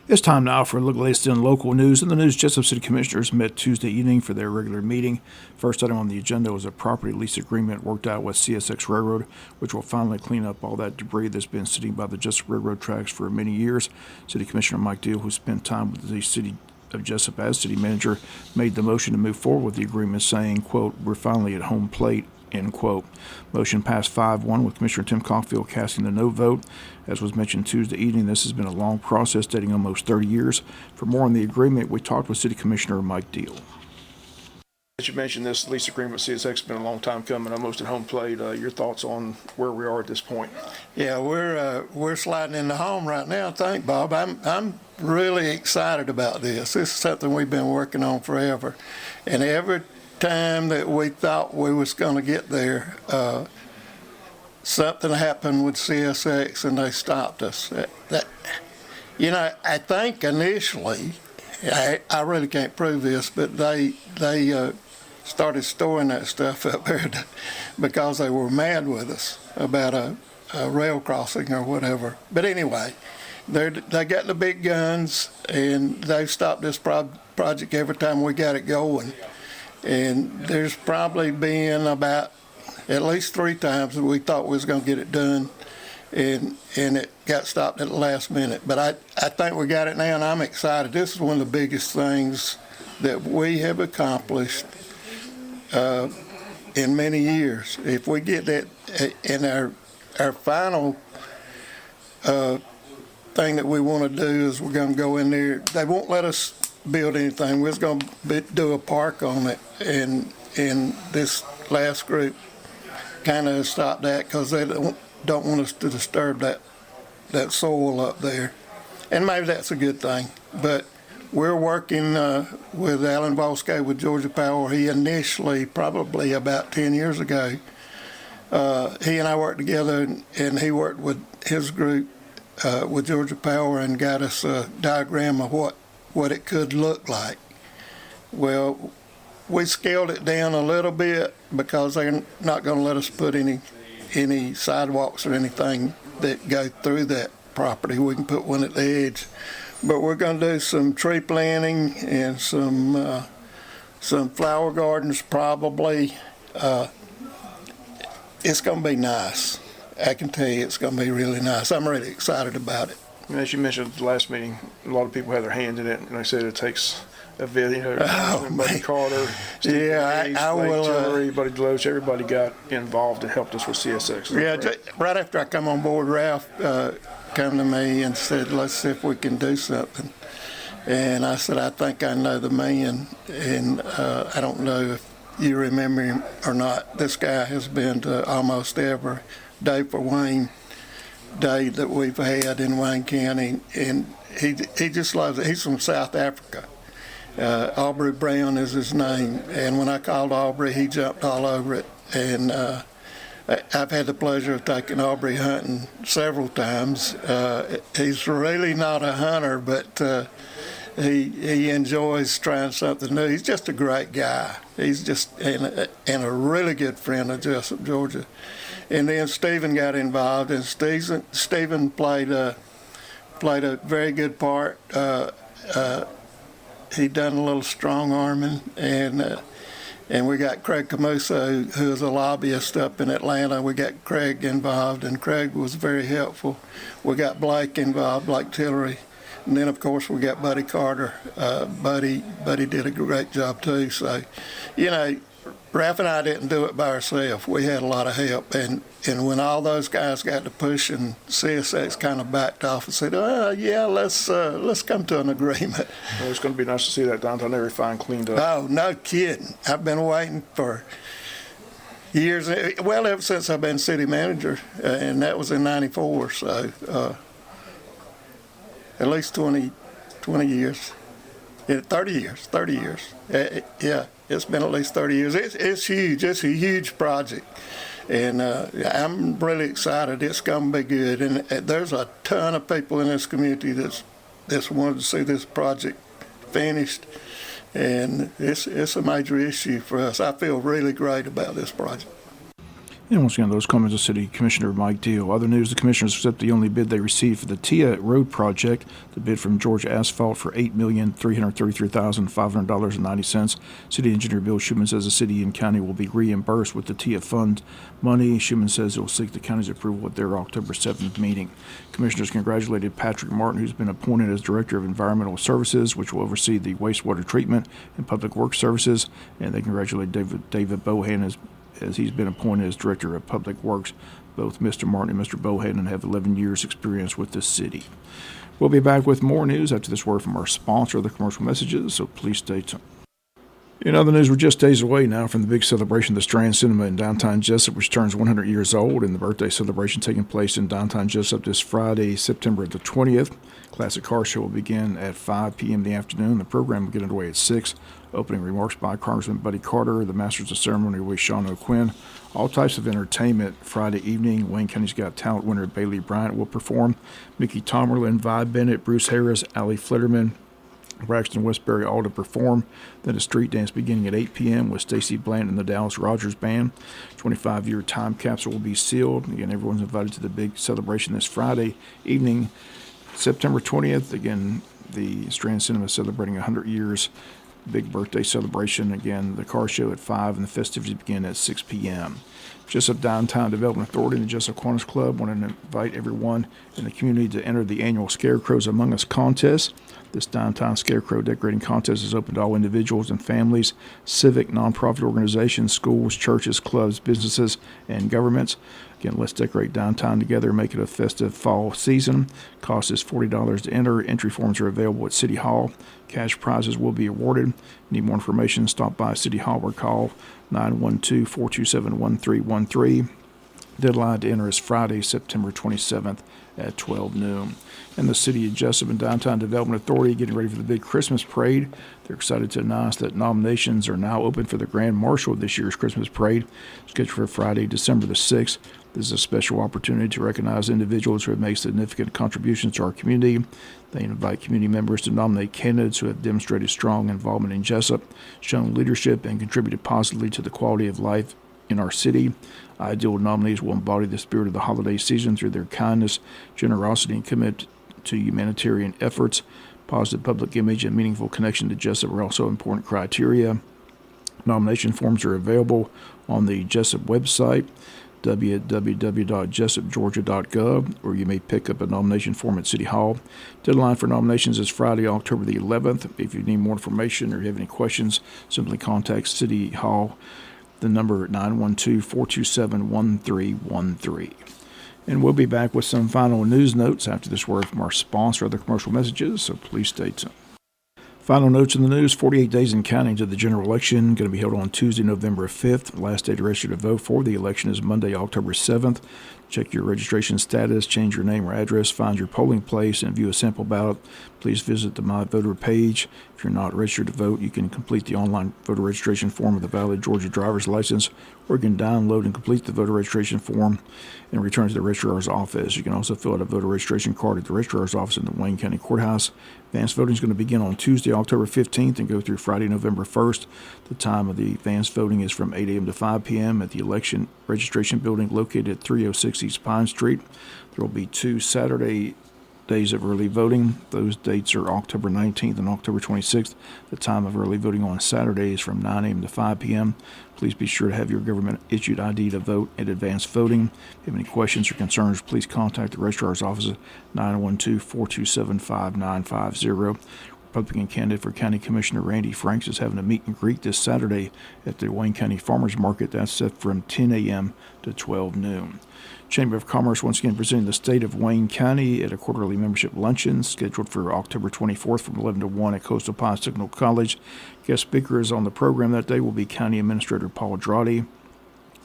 It's time now for a look at the latest in local news. In the news, Jesup City Commissioners met Tuesday evening for their regular meeting. First item on the agenda was a property lease agreement worked out with CSX Railroad, which will finally clean up all that debris that's been sitting by the Jesup Railroad tracks for many years. City Commissioner Mike Deal, who spent time with the city of Jesup as city manager, made the motion to move forward with the agreement, saying, quote, "We're finally at home plate," end quote. Motion passed 5-1 with Commissioner Tim Caulfield casting the no vote. As was mentioned Tuesday evening, this has been a long process dating almost 30 years. For more on the agreement, we talked with City Commissioner Mike Deal. As you mentioned, this lease agreement with CSX has been a long time coming, almost at home plate. Your thoughts on where we are at this point? Yeah, we're sliding into home right now. Thank Bob. I'm really excited about this. This is something we've been working on forever, and every time that we thought we was going to get there, something happened with CSX and they stopped us. I think initially, I really can't prove this, but they started storing that stuff up there because they were mad with us about a rail crossing or whatever. But anyway, they got the big guns, and they've stopped this project every time we got it going. And there's probably been about at least 3 times that we thought we was going to get it done, and it got stopped at the last minute. But I think we got it now, and I'm excited. This is one of the biggest things that we have accomplished in many years. If we get that, in our final thing that we want to do is we're going to go in there. They won't let us build anything. We're just going to do a park on it, and this last group kind of stopped that because they don't want us to disturb that soil up there, and maybe that's a good thing. But we're working with Alan Bosco with Georgia Power. He initially, probably about 10 years ago, he and I worked together, and he worked with his group with Georgia Power and got us a diagram of what it could look like. Well, we scaled it down a little bit because they're not going to let us put any sidewalks or anything that go through that property. We can put one at the edge, but we're going to do some tree planting and some flower gardens probably. It's going to be nice. I can tell you it's going to be really nice. I'm really excited about it. As you mentioned at the last meeting, a lot of people have their hands in it, and I said it takes a video. Buddy Carter, Steve Hayes, I will. Tillery, Buddy Deloach, everybody got involved and helped us with CSX. Right after I come on board, Ralph come to me and said, "Let's see if we can do something." And I said, "I think I know the man," and I don't know if you remember him or not. This guy has been to almost every day for Wayne Day that we've had in Wayne County, and he just loves it. He's from South Africa. Aubrey Brown is his name, and when I called Aubrey, he jumped all over it. And I've had the pleasure of taking Aubrey hunting several times. He's really not a hunter, but he enjoys trying something new. He's just a great guy. He's just and a really good friend of Jesup, Georgia. And then Stephen got involved, and Stephen played a very good part. He done a little strong arming, and we got Craig Camuso, who is a lobbyist up in Atlanta. We got Craig involved, and Craig was very helpful. We got Blake involved, Blake Tillery, and then of course we got Buddy Carter. Buddy did a great job too. So, Ralph and I didn't do it by ourselves. We had a lot of help, and when all those guys got to pushing, CSX kind of backed off and said, "Yeah, let's come to an agreement." Well, it's going to be nice to see that downtown area fine cleaned up. Oh, no kidding! I've been waiting for years. Well, ever since I've been city manager, and that was in '94. So at least 20 years. 30 years. Yeah, it's been at least 30 years. It's huge. It's a huge project. And I'm really excited. It's going to be good. And there's a ton of people in this community that's wanted to see this project finished. And it's a major issue for us. I feel really great about this project. And once again, those comments of City Commissioner Mike Deal. Other news, the commissioners accept the only bid they received for the TIA Road project. The bid from Georgia Asphalt for $8,333,500.90. City Engineer Bill Schuman says the city and county will be reimbursed with the TIA fund money. Schuman says it will seek the county's approval at their October 7th meeting. Commissioners congratulated Patrick Martin, who's been appointed as Director of Environmental Services, which will oversee the wastewater treatment and public works services. And they congratulate David Bohan as he's been appointed as Director of Public Works. Both Mr. Martin and Mr. Bohannon have 11 years' experience with the city. We'll be back with more news after this word from our sponsor, the commercial messages, so please stay tuned. In other news, we're just days away now from the big celebration of the Strand Cinema in downtown Jesup, which turns 100 years old, and the birthday celebration taking place in downtown Jesup this Friday, September the 20th. Classic Car Show will begin at 5 p.m. in the afternoon. The program will get underway at 6. Opening remarks by Congressman Buddy Carter, the Masters of Ceremony with Sean O'Quinn. All types of entertainment Friday evening. Wayne County's Got Talent winner Bailey Bryant will perform. Mickey Tomerlin, Vi Bennett, Bruce Harris, Allie Flitterman, Braxton Westbury all to perform. Then a street dance beginning at 8 p.m. with Stacy Bland and the Dallas Rogers Band. 25-year time capsule will be sealed. Again, everyone's invited to the big celebration this Friday evening, September 20th. Again, the Strand Cinema celebrating 100 years. Big birthday celebration. Again, the car show at 5 and the festivities begin at 6 p.m. Jesup Downtown Development Authority and the Jesup Kiwanis Club want to invite everyone in the community to enter the annual Scarecrows Among Us contest. This downtown scarecrow decorating contest is open to all individuals and families, civic, nonprofit organizations, schools, churches, clubs, businesses, and governments. Again, let's decorate downtown together and make it a festive fall season. Cost is $40 to enter. Entry forms are available at City Hall. Cash prizes will be awarded. Need more information? Stop by City Hall or call 912-427-1313. Deadline to enter is Friday, September 27th at 12 noon. And the City of Jesup and Downtown Development Authority getting ready for the big Christmas parade. They're excited to announce that nominations are now open for the Grand Marshal of this year's Christmas parade, scheduled for Friday, December the 6th. This is a special opportunity to recognize individuals who have made significant contributions to our community. They invite community members to nominate candidates who have demonstrated strong involvement in Jesup, shown leadership, and contributed positively to the quality of life in our city. Ideal nominees will embody the spirit of the holiday season through their kindness, generosity, and commitment to humanitarian efforts. Positive public image and meaningful connection to Jesup are also important criteria. Nomination forms are available on the Jesup website, www.jesupgeorgia.gov, or you may pick up a nomination form at City Hall. Deadline for nominations is Friday, October the 11th. If you need more information or you have any questions, simply contact City Hall, the number 912-427-1313. And we'll be back with some final news notes after this word from our sponsor, other commercial messages, so please stay tuned. Final notes in the news, 48 days in counting to the general election, going to be held on Tuesday, November 5th. Last day to register to vote for the election is Monday, October 7th. Check your registration status, change your name or address, find your polling place, and view a sample ballot. Please visit the My Voter page. If you're not registered to vote, you can complete the online voter registration form with a valid Georgia driver's license, or you can download and complete the voter registration form and return to the registrar's office. You can also fill out a voter registration card at the registrar's office in the Wayne County Courthouse. Advanced voting is going to begin on Tuesday, October 15th and go through Friday, November 1st. The time of the advanced voting is from 8 a.m. to 5 p.m. at the election registration building located at 306 East Pine Street. There will be 2 Saturday days of early voting. Those dates are October 19th and October 26th. The time of early voting on Saturday is from 9 a.m. to 5 p.m. Please be sure to have your government-issued ID to vote at advanced voting. If you have any questions or concerns, please contact the registrar's office at 912-427-5950. Republican candidate for County Commissioner Randy Franks is having a meet and greet this Saturday at the Wayne County Farmers Market. That's set from 10 a.m. to 12 noon. Chamber of Commerce once again presenting the state of Wayne County at a quarterly membership luncheon scheduled for October 24th from 11 to 1 at Coastal Pine Signal College. Guest speakers on the program that day will be County Administrator Paul Droddy,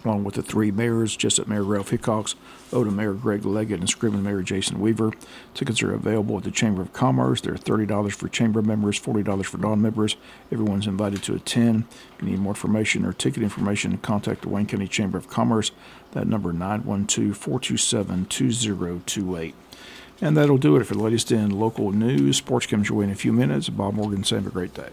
along with the 3 mayors, Jesup Mayor Ralph Hickox, Odom Mayor Greg Leggett, and Scriven Mayor Jason Weaver. Tickets are available at the Chamber of Commerce. They're $30 for chamber members, $40 for non-members. Everyone's invited to attend. If you need more information or ticket information, contact the Wayne County Chamber of Commerce. That number 912-427-2028. And that'll do it for the latest in local news. Sports comes your way in a few minutes. Bob Morgan, say have a great day.